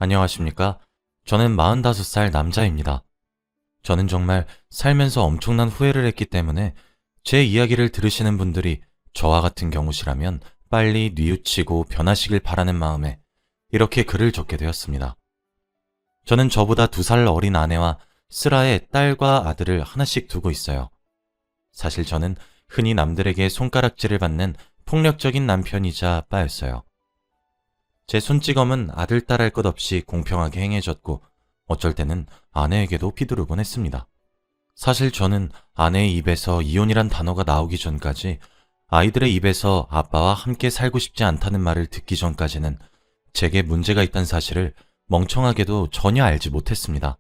안녕하십니까? 저는 45살 남자입니다. 저는 정말 살면서 엄청난 후회를 했기 때문에 제 이야기를 들으시는 분들이 저와 같은 경우시라면 빨리 뉘우치고 변하시길 바라는 마음에 이렇게 글을 적게 되었습니다. 저는 저보다 2살 어린 아내와 슬아의 딸과 아들을 하나씩 두고 있어요. 사실 저는 흔히 남들에게 손가락질을 받는 폭력적인 남편이자 빠였어요. 제 손찌검은 아들, 딸 할 것 없이 공평하게 행해졌고 어쩔 때는 아내에게도 휘두르곤 했습니다. 사실 저는 아내의 입에서 이혼이란 단어가 나오기 전까지 아이들의 입에서 아빠와 함께 살고 싶지 않다는 말을 듣기 전까지는 제게 문제가 있다는 사실을 멍청하게도 전혀 알지 못했습니다.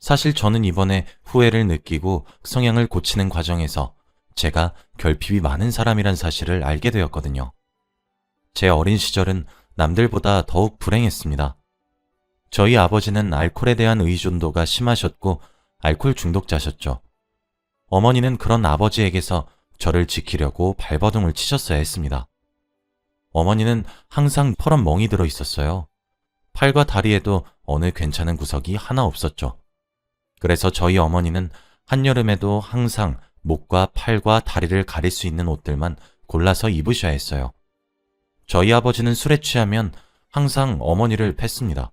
사실 저는 이번에 후회를 느끼고 성향을 고치는 과정에서 제가 결핍이 많은 사람이란 사실을 알게 되었거든요. 제 어린 시절은 남들보다 더욱 불행했습니다. 저희 아버지는 알코올에 대한 의존도가 심하셨고 알코올 중독자셨죠. 어머니는 그런 아버지에게서 저를 지키려고 발버둥을 치셨어야 했습니다. 어머니는 항상 펄은 멍이 들어 있었어요. 팔과 다리에도 어느 괜찮은 구석이 하나 없었죠. 그래서 저희 어머니는 한여름에도 항상 목과 팔과 다리를 가릴 수 있는 옷들만 골라서 입으셔야 했어요. 저희 아버지는 술에 취하면 항상 어머니를 팼습니다.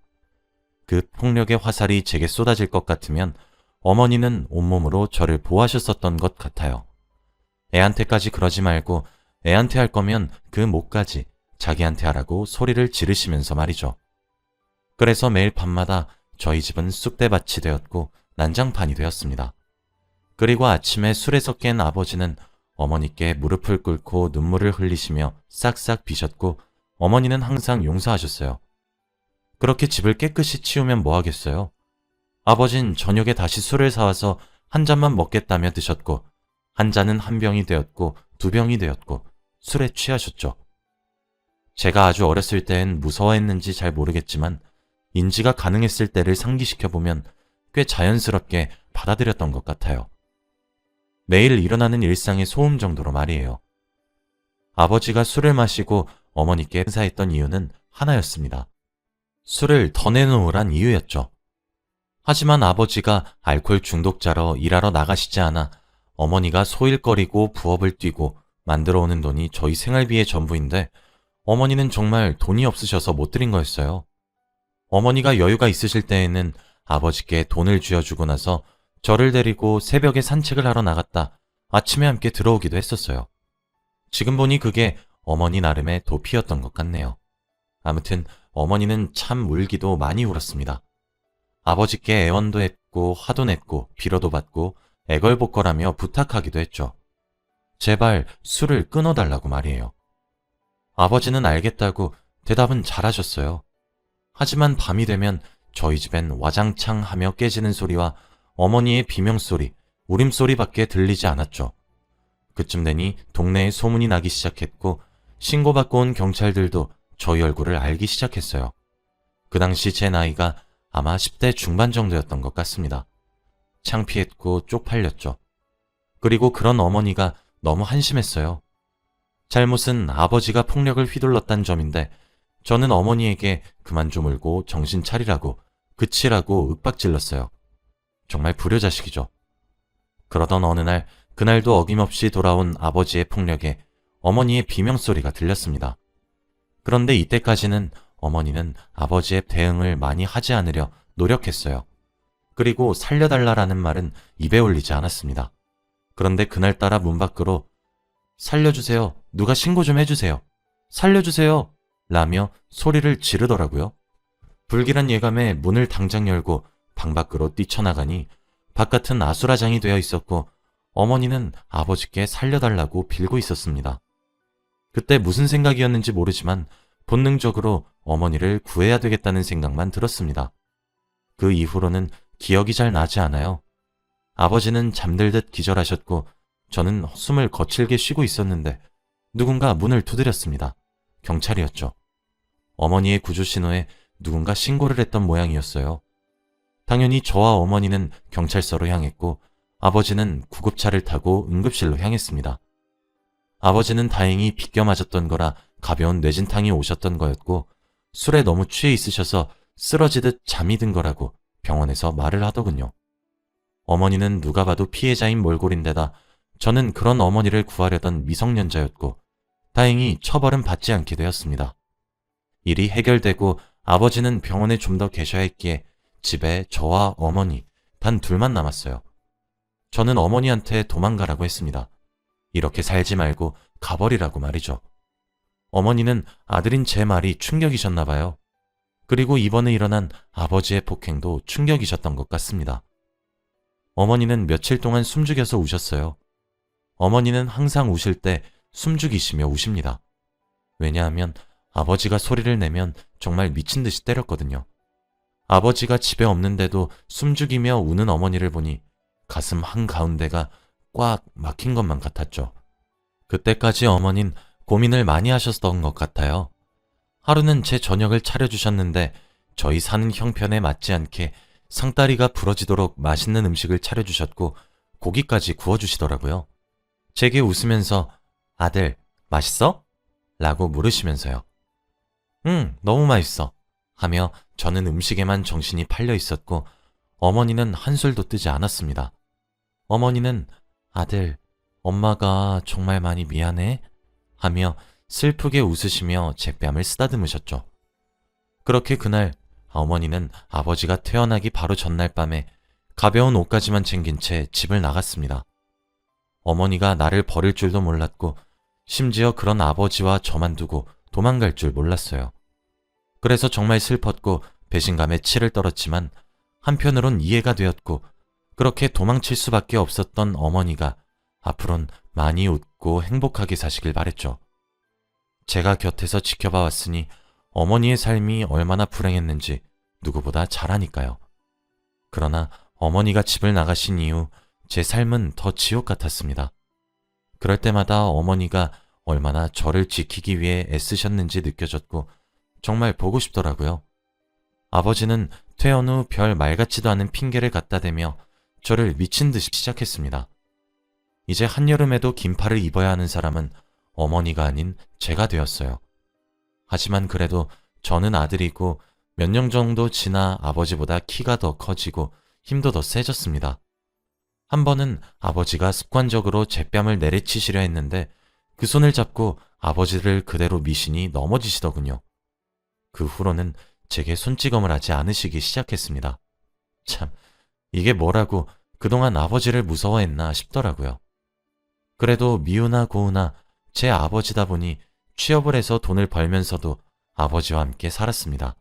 그 폭력의 화살이 제게 쏟아질 것 같으면 어머니는 온몸으로 저를 보호하셨었던 것 같아요. 애한테까지 그러지 말고 애한테 할 거면 그 목까지 자기한테 하라고 소리를 지르시면서 말이죠. 그래서 매일 밤마다 저희 집은 쑥대밭이 되었고 난장판이 되었습니다. 그리고 아침에 술에서 깬 아버지는 어머니께 무릎을 꿇고 눈물을 흘리시며 싹싹 비셨고 어머니는 항상 용서하셨어요. 그렇게 집을 깨끗이 치우면 뭐 하겠어요? 아버진 저녁에 다시 술을 사와서 한 잔만 먹겠다며 드셨고 한 잔은 한 병이 되었고 2병이 되었고 술에 취하셨죠. 제가 아주 어렸을 땐 무서워했는지 잘 모르겠지만 인지가 가능했을 때를 상기시켜보면 꽤 자연스럽게 받아들였던 것 같아요. 매일 일어나는 일상의 소음 정도로 말이에요. 아버지가 술을 마시고 어머니께 행사했던 이유는 하나였습니다. 술을 더 내놓으란 이유였죠. 하지만 아버지가 알코올 중독자로 일하러 나가시지 않아 어머니가 소일거리고 부업을 뛰고 만들어 오는 돈이 저희 생활비의 전부인데 어머니는 정말 돈이 없으셔서 못 드린 거였어요. 어머니가 여유가 있으실 때에는 아버지께 돈을 쥐어주고 나서 저를 데리고 새벽에 산책을 하러 나갔다 아침에 함께 들어오기도 했었어요. 지금 보니 그게 어머니 나름의 도피였던 것 같네요. 아무튼 어머니는 참 울기도 많이 울었습니다. 아버지께 애원도 했고 화도 냈고 빌어도 받고 애걸복걸하며 부탁하기도 했죠. 제발 술을 끊어달라고 말이에요. 아버지는 알겠다고 대답은 잘하셨어요. 하지만 밤이 되면 저희 집엔 와장창 하며 깨지는 소리와 어머니의 비명소리, 울음소리밖에 들리지 않았죠. 그쯤 되니 동네에 소문이 나기 시작했고 신고받고 온 경찰들도 저희 얼굴을 알기 시작했어요. 그 당시 제 나이가 아마 10대 중반 정도였던 것 같습니다. 창피했고 쪽팔렸죠. 그리고 그런 어머니가 너무 한심했어요. 잘못은 아버지가 폭력을 휘둘렀단 점인데 저는 어머니에게 그만 좀 울고 정신 차리라고 그치라고 윽박질렀어요. 정말 불효자식이죠. 그러던 어느 날 그날도 어김없이 돌아온 아버지의 폭력에 어머니의 비명소리가 들렸습니다. 그런데 이때까지는 어머니는 아버지의 대응을 많이 하지 않으려 노력했어요. 그리고 살려달라라는 말은 입에 올리지 않았습니다. 그런데 그날따라 문 밖으로 살려주세요. 누가 신고 좀 해주세요. 살려주세요. 라며 소리를 지르더라고요. 불길한 예감에 문을 당장 열고 방 밖으로 뛰쳐나가니 바깥은 아수라장이 되어 있었고 어머니는 아버지께 살려달라고 빌고 있었습니다. 그때 무슨 생각이었는지 모르지만 본능적으로 어머니를 구해야 되겠다는 생각만 들었습니다. 그 이후로는 기억이 잘 나지 않아요. 아버지는 잠들듯 기절하셨고 저는 숨을 거칠게 쉬고 있었는데 누군가 문을 두드렸습니다. 경찰이었죠. 어머니의 구조 신호에 누군가 신고를 했던 모양이었어요. 당연히 저와 어머니는 경찰서로 향했고 아버지는 구급차를 타고 응급실로 향했습니다. 아버지는 다행히 비껴 맞았던 거라 가벼운 뇌진탕이 오셨던 거였고 술에 너무 취해 있으셔서 쓰러지듯 잠이 든 거라고 병원에서 말을 하더군요. 어머니는 누가 봐도 피해자인 몰골인데다 저는 그런 어머니를 구하려던 미성년자였고 다행히 처벌은 받지 않게 되었습니다. 일이 해결되고 아버지는 병원에 좀 더 계셔야 했기에 집에 저와 어머니 단 둘만 남았어요. 저는 어머니한테 도망가라고 했습니다. 이렇게 살지 말고 가버리라고 말이죠. 어머니는 아들인 제 말이 충격이셨나 봐요. 그리고 이번에 일어난 아버지의 폭행도 충격이셨던 것 같습니다. 어머니는 며칠 동안 숨죽여서 우셨어요. 어머니는 항상 우실 때 숨죽이시며 우십니다. 왜냐하면 아버지가 소리를 내면 정말 미친 듯이 때렸거든요. 아버지가 집에 없는데도 숨죽이며 우는 어머니를 보니 가슴 한가운데가 꽉 막힌 것만 같았죠. 그때까지 어머닌 고민을 많이 하셨던 것 같아요. 하루는 제 저녁을 차려주셨는데 저희 사는 형편에 맞지 않게 상다리가 부러지도록 맛있는 음식을 차려주셨고 고기까지 구워주시더라고요. 제게 웃으면서 아들, 맛있어? 라고 물으시면서요. 응, 너무 맛있어. 하며 저는 음식에만 정신이 팔려 있었고 어머니는 한술도 뜨지 않았습니다. 어머니는 아들, 엄마가 정말 많이 미안해? 하며 슬프게 웃으시며 제 뺨을 쓰다듬으셨죠. 그렇게 그날 어머니는 아버지가 퇴원하기 바로 전날 밤에 가벼운 옷까지만 챙긴 채 집을 나갔습니다. 어머니가 나를 버릴 줄도 몰랐고 심지어 그런 아버지와 저만 두고 도망갈 줄 몰랐어요. 그래서 정말 슬펐고 배신감에 치를 떨었지만 한편으론 이해가 되었고 그렇게 도망칠 수밖에 없었던 어머니가 앞으론 많이 웃고 행복하게 사시길 바랬죠. 제가 곁에서 지켜봐 왔으니 어머니의 삶이 얼마나 불행했는지 누구보다 잘 아니까요. 그러나 어머니가 집을 나가신 이후 제 삶은 더 지옥 같았습니다. 그럴 때마다 어머니가 얼마나 저를 지키기 위해 애쓰셨는지 느껴졌고 정말 보고 싶더라고요. 아버지는 퇴원 후 별 말 같지도 않은 핑계를 갖다 대며 저를 미친 듯이 시작했습니다. 이제 한여름에도 긴팔을 입어야 하는 사람은 어머니가 아닌 제가 되었어요. 하지만 그래도 저는 아들이고 몇 년 정도 지나 아버지보다 키가 더 커지고 힘도 더 세졌습니다. 한 번은 아버지가 습관적으로 제 뺨을 내리치시려 했는데 그 손을 잡고 아버지를 그대로 미시니 넘어지시더군요. 그 후로는 제게 손찌검을 하지 않으시기 시작했습니다. 참, 이게 뭐라고 그동안 아버지를 무서워했나 싶더라고요. 그래도 미우나 고우나 제 아버지다 보니 취업을 해서 돈을 벌면서도 아버지와 함께 살았습니다.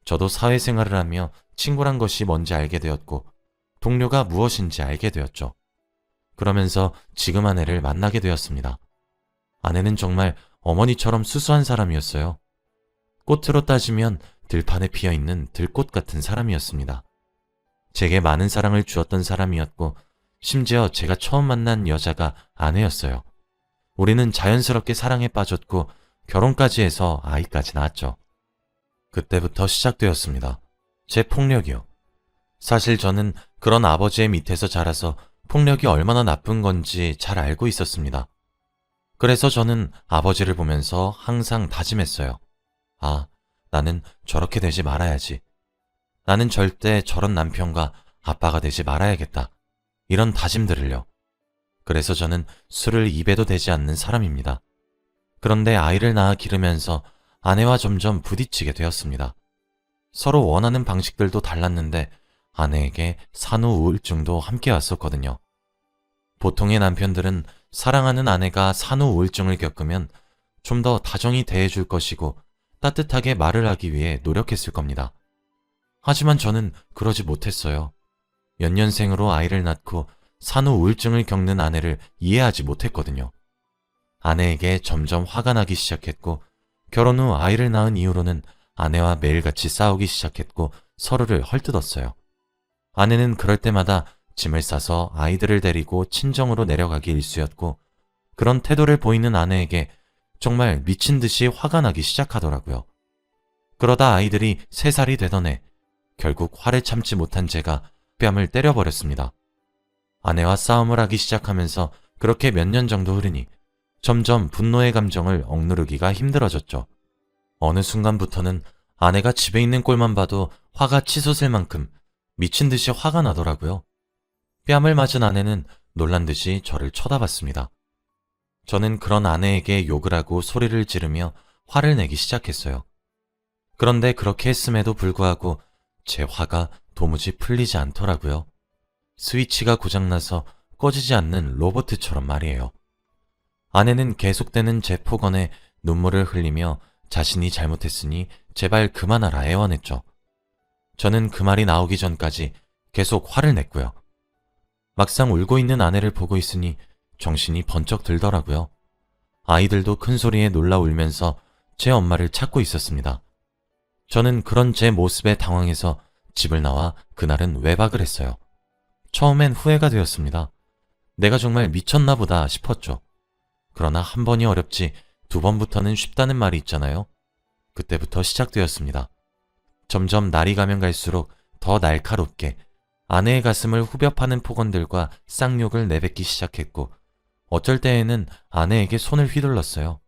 저도 사회생활을 하며 친구란 것이 뭔지 알게 되었고 동료가 무엇인지 알게 되었죠. 그러면서 지금 아내를 만나게 되었습니다. 아내는 정말 어머니처럼 수수한 사람이었어요. 꽃으로 따지면 들판에 피어있는 들꽃 같은 사람이었습니다. 제게 많은 사랑을 주었던 사람이었고 심지어 제가 처음 만난 여자가 아내였어요. 우리는 자연스럽게 사랑에 빠졌고 결혼까지 해서 아이까지 낳았죠. 그때부터 시작되었습니다. 제 폭력이요. 사실 저는 그런 아버지의 밑에서 자라서 폭력이 얼마나 나쁜 건지 잘 알고 있었습니다. 그래서 저는 아버지를 보면서 항상 다짐했어요. 아, 나는 저렇게 되지 말아야지. 나는 절대 저런 남편과 아빠가 되지 말아야겠다. 이런 다짐들을요. 그래서 저는 술을 입에도 대지 않는 사람입니다. 그런데 아이를 낳아 기르면서 아내와 점점 부딪히게 되었습니다. 서로 원하는 방식들도 달랐는데 아내에게 산후 우울증도 함께 왔었거든요. 보통의 남편들은 사랑하는 아내가 산후 우울증을 겪으면 좀 더 다정히 대해줄 것이고 따뜻하게 말을 하기 위해 노력했을 겁니다. 하지만 저는 그러지 못했어요. 연년생으로 아이를 낳고 산후 우울증을 겪는 아내를 이해하지 못했거든요. 아내에게 점점 화가 나기 시작했고 결혼 후 아이를 낳은 이후로는 아내와 매일같이 싸우기 시작했고 서로를 헐뜯었어요. 아내는 그럴 때마다 짐을 싸서 아이들을 데리고 친정으로 내려가기 일쑤였고 그런 태도를 보이는 아내에게 정말 미친 듯이 화가 나기 시작하더라고요. 그러다 아이들이 3살이 되던 해 결국 화를 참지 못한 제가 뺨을 때려버렸습니다. 아내와 싸움을 하기 시작하면서 그렇게 몇 년 정도 흐르니 점점 분노의 감정을 억누르기가 힘들어졌죠. 어느 순간부터는 아내가 집에 있는 꼴만 봐도 화가 치솟을 만큼 미친 듯이 화가 나더라고요. 뺨을 맞은 아내는 놀란 듯이 저를 쳐다봤습니다. 저는 그런 아내에게 욕을 하고 소리를 지르며 화를 내기 시작했어요. 그런데 그렇게 했음에도 불구하고 제 화가 도무지 풀리지 않더라고요. 스위치가 고장나서 꺼지지 않는 로봇처럼 말이에요. 아내는 계속되는 제 폭언에 눈물을 흘리며 자신이 잘못했으니 제발 그만하라 애원했죠. 저는 그 말이 나오기 전까지 계속 화를 냈고요. 막상 울고 있는 아내를 보고 있으니 정신이 번쩍 들더라고요. 아이들도 큰 소리에 놀라 울면서 제 엄마를 찾고 있었습니다. 저는 그런 제 모습에 당황해서 집을 나와 그날은 외박을 했어요. 처음엔 후회가 되었습니다. 내가 정말 미쳤나 보다 싶었죠. 그러나 한 번이 어렵지 두 번부터는 쉽다는 말이 있잖아요. 그때부터 시작되었습니다. 점점 날이 가면 갈수록 더 날카롭게 아내의 가슴을 후벼 파는 폭언들과 쌍욕을 내뱉기 시작했고 어쩔 때에는 아내에게 손을 휘둘렀어요.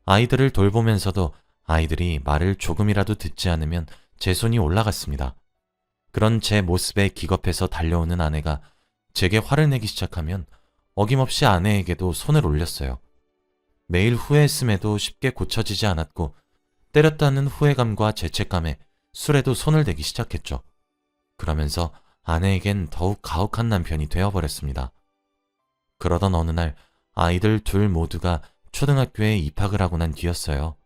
아이들을 돌보면서도 아이들이 말을 조금이라도 듣지 않으면 제 손이 올라갔습니다. 그런 제 모습에 기겁해서 달려오는 아내가 제게 화를 내기 시작하면 어김없이 아내에게도 손을 올렸어요. 매일 후회했음에도 쉽게 고쳐지지 않았고 때렸다는 후회감과 죄책감에 술에도 손을 대기 시작했죠. 그러면서 아내에겐 더욱 가혹한 남편이 되어버렸습니다. 그러던 어느 날 아이들 둘 모두가 초등학교에 입학을 하고 난 뒤였어요.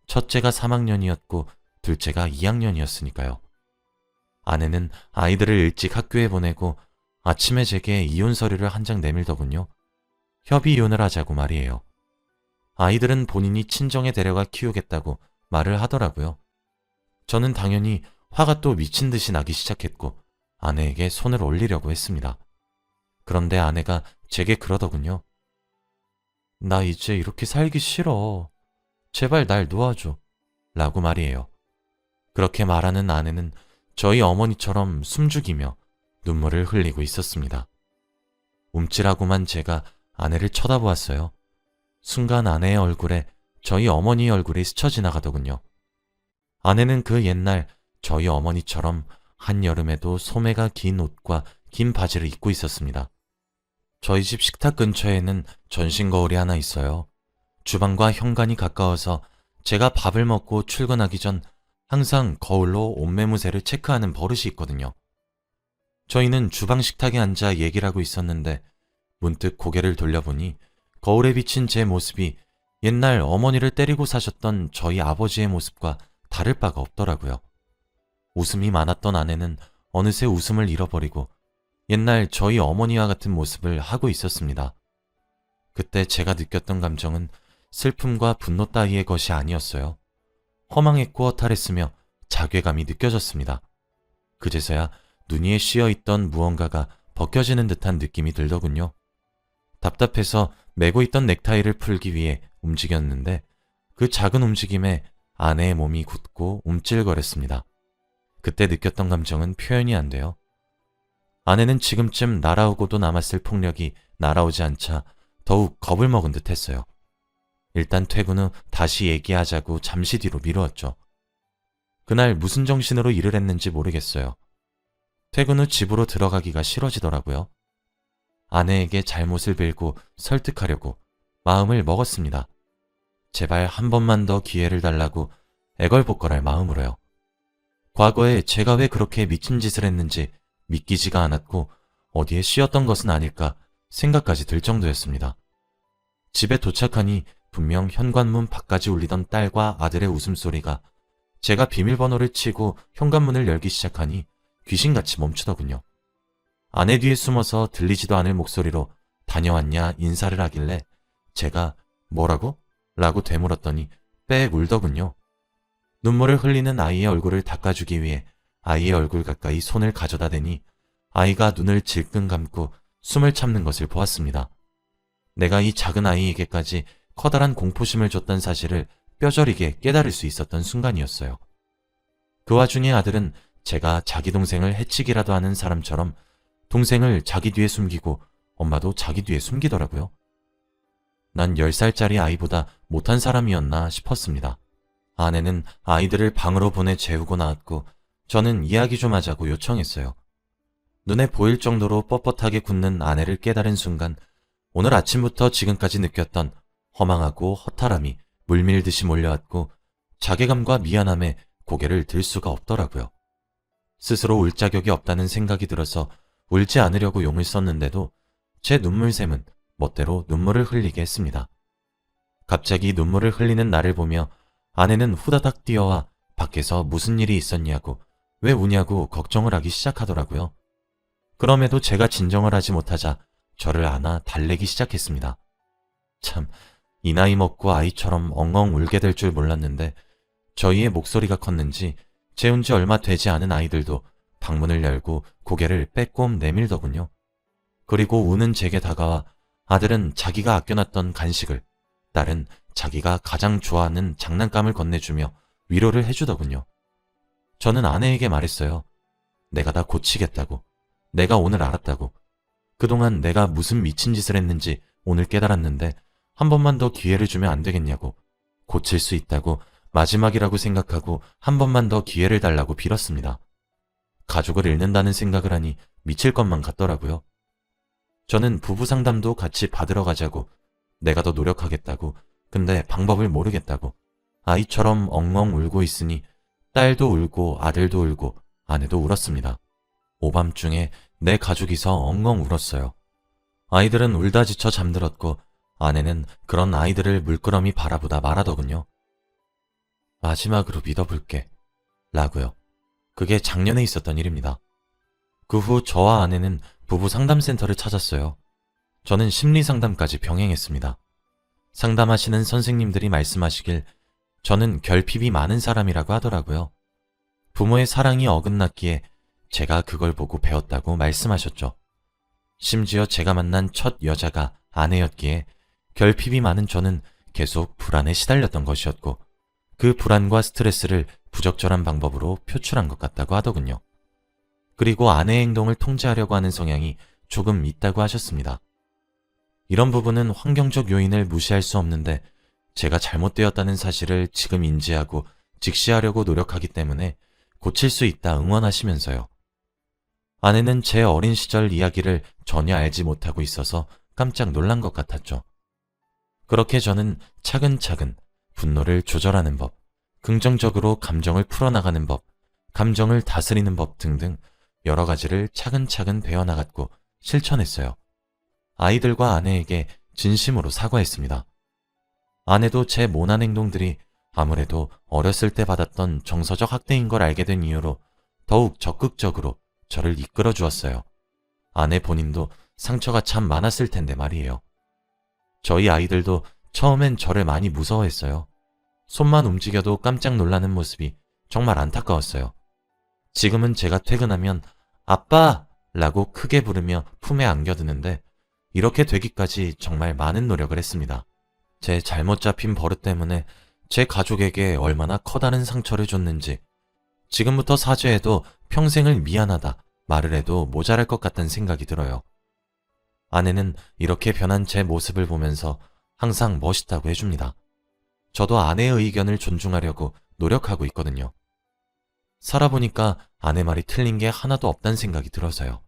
첫째가 3학년이었고 둘째가 2학년이었으니까요. 아내는 아이들을 일찍 학교에 보내고 아침에 제게 이혼 서류를 한 장 내밀더군요. 협의 이혼을 하자고 말이에요. 아이들은 본인이 친정에 데려가 키우겠다고 말을 하더라고요. 저는 당연히 화가 또 미친 듯이 나기 시작했고 아내에게 손을 올리려고 했습니다. 그런데 아내가 제게 그러더군요. 나 이제 이렇게 살기 싫어. 제발 날 놓아줘. 라고 말이에요. 그렇게 말하는 아내는 저희 어머니처럼 숨죽이며 눈물을 흘리고 있었습니다. 움찔하고만 제가 아내를 쳐다보았어요. 순간 아내의 얼굴에 저희 어머니의 얼굴이 스쳐 지나가더군요. 아내는 그 옛날 저희 어머니처럼 한여름에도 소매가 긴 옷과 긴 바지를 입고 있었습니다. 저희 집 식탁 근처에는 전신 거울이 하나 있어요. 주방과 현관이 가까워서 제가 밥을 먹고 출근하기 전 항상 거울로 옷매무새를 체크하는 버릇이 있거든요. 저희는 주방 식탁에 앉아 얘기를 하고 있었는데 문득 고개를 돌려보니 거울에 비친 제 모습이 옛날 어머니를 때리고 사셨던 저희 아버지의 모습과 다를 바가 없더라고요. 웃음이 많았던 아내는 어느새 웃음을 잃어버리고 옛날 저희 어머니와 같은 모습을 하고 있었습니다. 그때 제가 느꼈던 감정은 슬픔과 분노 따위의 것이 아니었어요. 허망했고 허탈했으며 자괴감이 느껴졌습니다. 그제서야 눈 위에 씌어있던 무언가가 벗겨지는 듯한 느낌이 들더군요. 답답해서 메고 있던 넥타이를 풀기 위해 움직였는데 그 작은 움직임에 아내의 몸이 굳고 움찔거렸습니다. 그때 느꼈던 감정은 표현이 안 돼요. 아내는 지금쯤 날아오고도 남았을 폭력이 날아오지 않자 더욱 겁을 먹은 듯 했어요. 일단 퇴근 후 다시 얘기하자고 잠시 뒤로 미루었죠. 그날 무슨 정신으로 일을 했는지 모르겠어요. 퇴근 후 집으로 들어가기가 싫어지더라고요. 아내에게 잘못을 빌고 설득하려고 마음을 먹었습니다. 제발 한 번만 더 기회를 달라고 애걸복걸할 마음으로요. 과거에 제가 왜 그렇게 미친 짓을 했는지 믿기지가 않았고 어디에 씌었던 것은 아닐까 생각까지 들 정도였습니다. 집에 도착하니 분명 현관문 밖까지 울리던 딸과 아들의 웃음소리가 제가 비밀번호를 치고 현관문을 열기 시작하니 귀신같이 멈추더군요. 아내 뒤에 숨어서 들리지도 않을 목소리로 다녀왔냐 인사를 하길래 제가 뭐라고? 라고 되물었더니 빽 울더군요. 눈물을 흘리는 아이의 얼굴을 닦아주기 위해 아이의 얼굴 가까이 손을 가져다 대니 아이가 눈을 질끈 감고 숨을 참는 것을 보았습니다. 내가 이 작은 아이에게까지 커다란 공포심을 줬던 사실을 뼈저리게 깨달을 수 있었던 순간이었어요. 그 와중에 아들은 제가 자기 동생을 해치기라도 하는 사람처럼 동생을 자기 뒤에 숨기고 엄마도 자기 뒤에 숨기더라고요. 난 10살짜리 아이보다 못한 사람이었나 싶었습니다. 아내는 아이들을 방으로 보내 재우고 나왔고 저는 이야기 좀 하자고 요청했어요. 눈에 보일 정도로 뻣뻣하게 굳는 아내를 깨달은 순간 오늘 아침부터 지금까지 느꼈던 허망하고 허탈함이 물밀듯이 몰려왔고 자괴감과 미안함에 고개를 들 수가 없더라고요. 스스로 울 자격이 없다는 생각이 들어서 울지 않으려고 용을 썼는데도 제 눈물샘은 멋대로 눈물을 흘리게 했습니다. 갑자기 눈물을 흘리는 나를 보며 아내는 후다닥 뛰어와 밖에서 무슨 일이 있었냐고 왜 우냐고 걱정을 하기 시작하더라고요. 그럼에도 제가 진정을 하지 못하자 저를 안아 달래기 시작했습니다. 참, 이 나이 먹고 아이처럼 엉엉 울게 될 줄 몰랐는데 저희의 목소리가 컸는지 재운 지 얼마 되지 않은 아이들도 방문을 열고 고개를 빼꼼 내밀더군요. 그리고 우는 제게 다가와 아들은 자기가 아껴놨던 간식을, 딸은 자기가 가장 좋아하는 장난감을 건네주며 위로를 해주더군요. 저는 아내에게 말했어요. 내가 다 고치겠다고. 내가 오늘 알았다고. 그동안 내가 무슨 미친 짓을 했는지 오늘 깨달았는데 한 번만 더 기회를 주면 안 되겠냐고. 고칠 수 있다고 마지막이라고 생각하고 한 번만 더 기회를 달라고 빌었습니다. 가족을 잃는다는 생각을 하니 미칠 것만 같더라고요. 저는 부부 상담도 같이 받으러 가자고, 내가 더 노력하겠다고, 근데 방법을 모르겠다고, 아이처럼 엉엉 울고 있으니 딸도 울고 아들도 울고 아내도 울었습니다. 오밤중에 내 가족이서 엉엉 울었어요. 아이들은 울다 지쳐 잠들었고 아내는 그런 아이들을 물끄러미 바라보다 말하더군요. 마지막으로 믿어볼게 라고요. 그게 작년에 있었던 일입니다. 그 후 저와 아내는 부부 상담센터를 찾았어요. 저는 심리상담까지 병행했습니다. 상담하시는 선생님들이 말씀하시길 저는 결핍이 많은 사람이라고 하더라고요. 부모의 사랑이 어긋났기에 제가 그걸 보고 배웠다고 말씀하셨죠. 심지어 제가 만난 첫 여자가 아내였기에 결핍이 많은 저는 계속 불안에 시달렸던 것이었고 그 불안과 스트레스를 부적절한 방법으로 표출한 것 같다고 하더군요. 그리고 아내의 행동을 통제하려고 하는 성향이 조금 있다고 하셨습니다. 이런 부분은 환경적 요인을 무시할 수 없는데 제가 잘못되었다는 사실을 지금 인지하고 직시하려고 노력하기 때문에 고칠 수 있다 응원하시면서요. 아내는 제 어린 시절 이야기를 전혀 알지 못하고 있어서 깜짝 놀란 것 같았죠. 그렇게 저는 차근차근 분노를 조절하는 법, 긍정적으로 감정을 풀어나가는 법, 감정을 다스리는 법 등등 여러 가지를 차근차근 배워나갔고 실천했어요. 아이들과 아내에게 진심으로 사과했습니다. 아내도 제 모난 행동들이 아무래도 어렸을 때 받았던 정서적 학대인 걸 알게 된 이유로 더욱 적극적으로 저를 이끌어 주었어요. 아내 본인도 상처가 참 많았을 텐데 말이에요. 저희 아이들도 처음엔 저를 많이 무서워했어요. 손만 움직여도 깜짝 놀라는 모습이 정말 안타까웠어요. 지금은 제가 퇴근하면 아빠! 라고 크게 부르며 품에 안겨드는데 이렇게 되기까지 정말 많은 노력을 했습니다. 제 잘못 잡힌 버릇 때문에 제 가족에게 얼마나 커다란 상처를 줬는지 지금부터 사죄해도 평생을 미안하다 말을 해도 모자랄 것 같다는 생각이 들어요. 아내는 이렇게 변한 제 모습을 보면서 항상 멋있다고 해줍니다. 저도 아내의 의견을 존중하려고 노력하고 있거든요. 살아보니까 아내 말이 틀린 게 하나도 없다는 생각이 들어서요.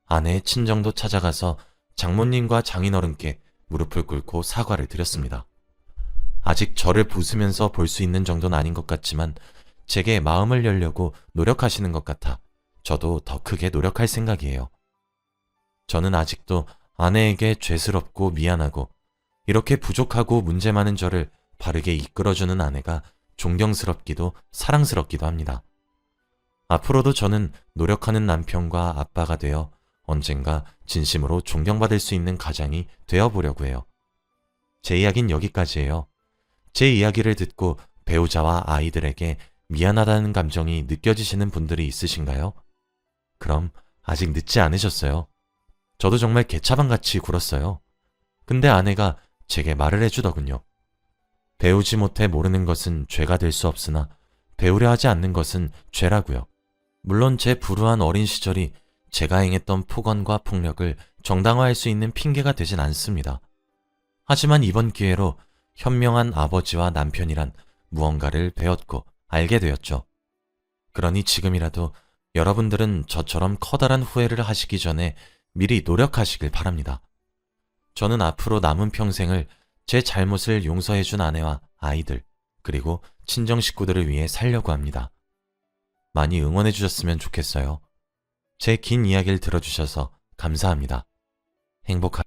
아내의 친정도 찾아가서 장모님과 장인어른께 무릎을 꿇고 사과를 드렸습니다. 아직 저를 부수면서 볼 수 있는 정도는 아닌 것 같지만 제게 마음을 열려고 노력하시는 것 같아 저도 더 크게 노력할 생각이에요. 저는 아직도 아내에게 죄스럽고 미안하고 이렇게 부족하고 문제 많은 저를 바르게 이끌어주는 아내가 존경스럽기도 사랑스럽기도 합니다. 앞으로도 저는 노력하는 남편과 아빠가 되어 언젠가 진심으로 존경받을 수 있는 가장이 되어보려고 해요. 제 이야기는 여기까지예요. 제 이야기를 듣고 배우자와 아이들에게 미안하다는 감정이 느껴지시는 분들이 있으신가요? 그럼 아직 늦지 않으셨어요. 저도 정말 개차반같이 굴었어요. 근데 아내가 제게 말을 해주더군요. 배우지 못해 모르는 것은 죄가 될 수 없으나 배우려 하지 않는 것은 죄라고요. 물론 제 불우한 어린 시절이 제가 행했던 폭언과 폭력을 정당화할 수 있는 핑계가 되진 않습니다. 하지만 이번 기회로 현명한 아버지와 남편이란 무언가를 배웠고 알게 되었죠. 그러니 지금이라도 여러분들은 저처럼 커다란 후회를 하시기 전에 미리 노력하시길 바랍니다. 저는 앞으로 남은 평생을 제 잘못을 용서해준 아내와 아이들, 그리고 친정 식구들을 위해 살려고 합니다. 많이 응원해 주셨으면 좋겠어요. 제 긴 이야기를 들어주셔서 감사합니다. 행복하